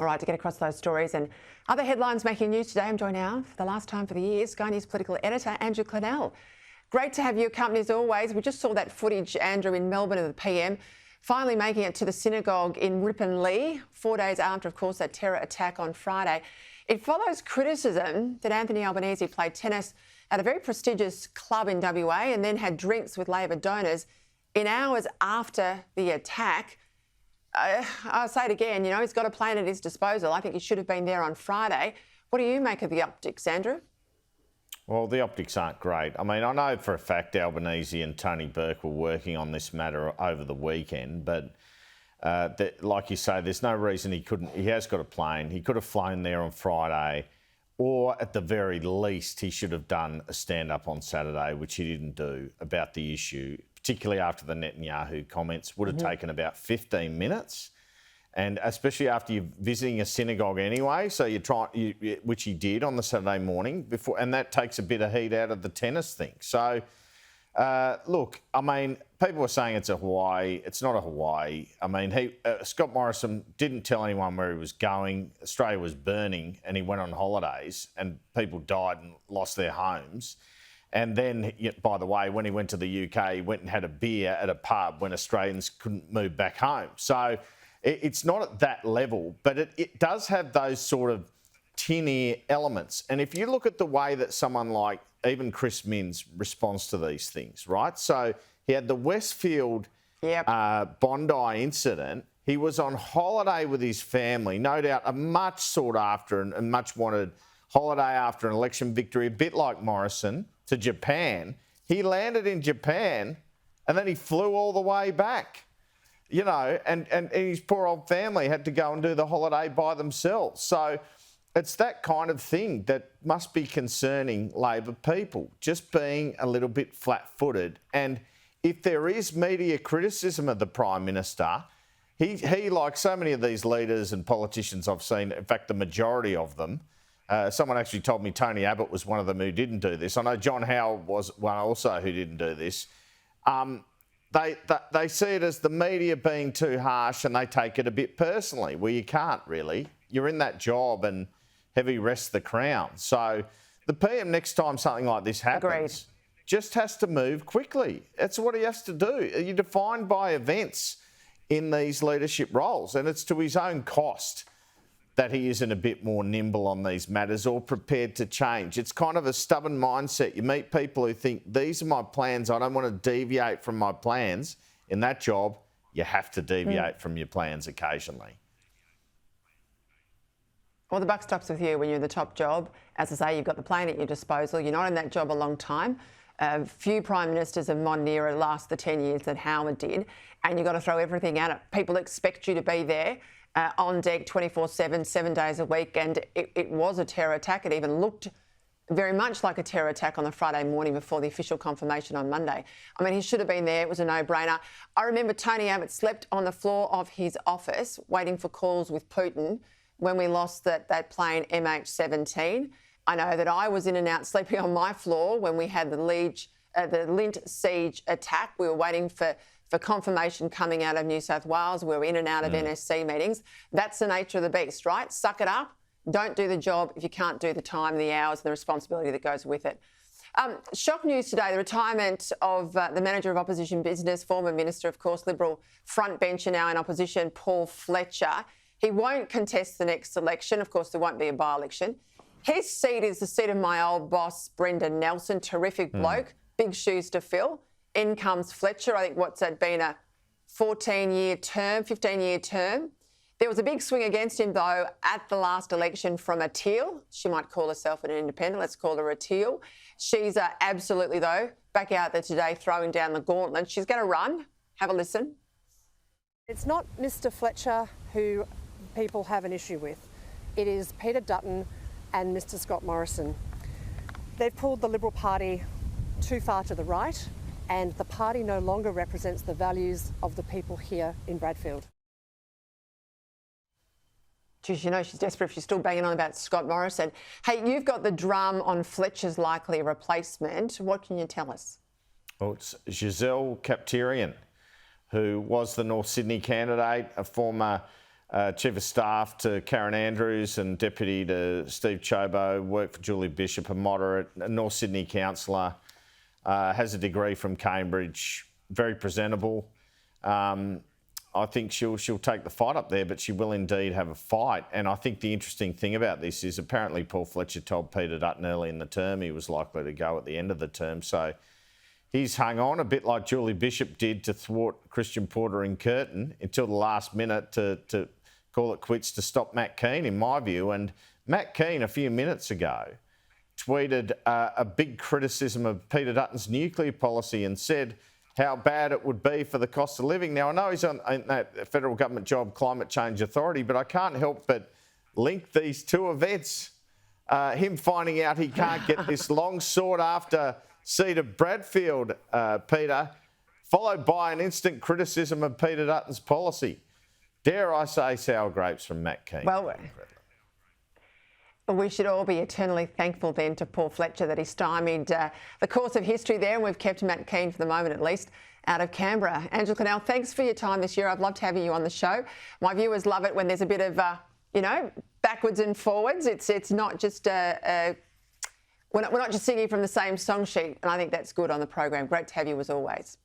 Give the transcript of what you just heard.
All right, to get across those stories and other headlines making news today, I'm joined now for the last time for the year, Sky News political editor Andrew Clennell. Great to have you accompanied as always. We just saw that footage, Andrew, in Melbourne of the PM, finally making it to the synagogue in Ripponlea, 4 days after, of course, that terror attack on Friday. It follows criticism that Anthony Albanese played tennis at a very prestigious club in WA and then had drinks with Labor donors in hours after the attack. I'll say it again, he's got a plan at his disposal. I think he should have been there on Friday. What do you make of the optics, Andrew? Well, the optics aren't great. I mean, I know for a fact Albanese and Tony Burke were working on this matter over the weekend, but like you say, there's no reason he couldn't. He has got a plane. He could have flown there on Friday, or at the very least, he should have done a stand-up on Saturday, which he didn't do, about the issue, particularly after the Netanyahu comments. Would have taken about 15 minutes. And especially after you're visiting a synagogue anyway, so which he did on the Saturday morning before, and that takes a bit of heat out of the tennis thing. So, look, I mean, people were saying it's a Hawaii. It's not a Hawaii. I mean, Scott Morrison didn't tell anyone where he was going. Australia was burning, and he went on holidays, and people died and lost their homes. And then, by the way, when he went to the UK, he went and had a beer at a pub when Australians couldn't move back home. So it's not at that level, but it does have those sort of tin ear elements. And if you look at the way that someone like even Chris Minns responds to these things, right? So he had the Westfield Bondi incident. He was on holiday with his family, no doubt a much sought after and much wanted holiday after an election victory, a bit like Morrison, to Japan. He landed in Japan and then he flew all the way back. And his poor old family had to go and do the holiday by themselves. So it's that kind of thing that must be concerning Labor people, just being a little bit flat-footed. And if there is media criticism of the Prime Minister, he like so many of these leaders and politicians I've seen, in fact, the majority of them, someone actually told me Tony Abbott was one of them who didn't do this. I know John Howard was one also who didn't do this. They see it as the media being too harsh and they take it a bit personally. Well, you can't really. You're in that job and heavy rests the crown. So the PM, next time something like this happens, just has to move quickly. That's what he has to do. You're defined by events in these leadership roles, and it's to his own cost that he isn't a bit more nimble on these matters or prepared to change. It's kind of a stubborn mindset. You meet people who think, these are my plans, I don't want to deviate from my plans. In that job, you have to deviate from your plans occasionally. Well, the buck stops with you when you're in the top job. As I say, you've got the plane at your disposal. You're not in that job a long time. Few Prime Ministers of modern era last the 10 years that Howard did, and you've got to throw everything at it. People expect you to be there. On deck 24/7, 7 days a week, and it was a terror attack. It even looked very much like a terror attack on the Friday morning before the official confirmation on Monday. I mean, he should have been there. It was a no-brainer. I remember Tony Abbott slept on the floor of his office waiting for calls with Putin when we lost that plane MH17. I know that I was in and out sleeping on my floor when we had the Lindt siege attack. We were waiting for confirmation coming out of New South Wales. We were in and out of NSC meetings. That's the nature of the beast, right? Suck it up. Don't do the job if you can't do the time, the hours, the responsibility that goes with it. Shock news today, the retirement of the Manager of Opposition Business, former Minister, of course, Liberal frontbencher now in opposition, Paul Fletcher. He won't contest the next election. Of course, there won't be a by-election. His seat is the seat of my old boss, Brendan Nelson, terrific bloke, big shoes to fill. In comes Fletcher. I think what's that been a 14-year term, 15-year term. There was a big swing against him, though, at the last election from a Teal. She might call herself an independent. Let's call her a Teal. She's absolutely, though, back out there today throwing down the gauntlet. She's going to run. Have a listen. It's not Mr Fletcher who people have an issue with. It is Peter Dutton and Mr Scott Morrison. They've pulled the Liberal Party too far to the right, and the party no longer represents the values of the people here in Bradfield. Geez, she's desperate if she's still banging on about Scott Morrison. Hey, you've got the drum on Fletcher's likely replacement. What can you tell us? Well, it's Giselle Kapterian, who was the North Sydney candidate, a former Chief of Staff to Karen Andrews and Deputy to Steve Chobo, worked for Julie Bishop, a moderate, a North Sydney councillor, has a degree from Cambridge, very presentable. I think she'll take the fight up there, but she will indeed have a fight. And I think the interesting thing about this is apparently Paul Fletcher told Peter Dutton early in the term he was likely to go at the end of the term. So he's hung on a bit like Julie Bishop did to thwart Christian Porter in Curtin until the last minute to call it quits to stop Matt Keane, in my view. And Matt Keane, a few minutes ago, tweeted a big criticism of Peter Dutton's nuclear policy and said how bad it would be for the cost of living. Now, I know he's on that federal government job, Climate Change Authority, but I can't help but link these two events. Him finding out he can't get this long sought-after seat of Bradfield, Peter, followed by an instant criticism of Peter Dutton's policy. Dare I say sour grapes from Matt Keane? Well, we should all be eternally thankful then to Paul Fletcher that he stymied the course of history there, and we've kept Matt Keane, for the moment at least, out of Canberra. Angela Connell, thanks for your time this year. I've loved having you on the show. My viewers love it when there's a bit of, backwards and forwards. It's not just we're not just singing from the same song sheet, and I think that's good on the program. Great to have you as always.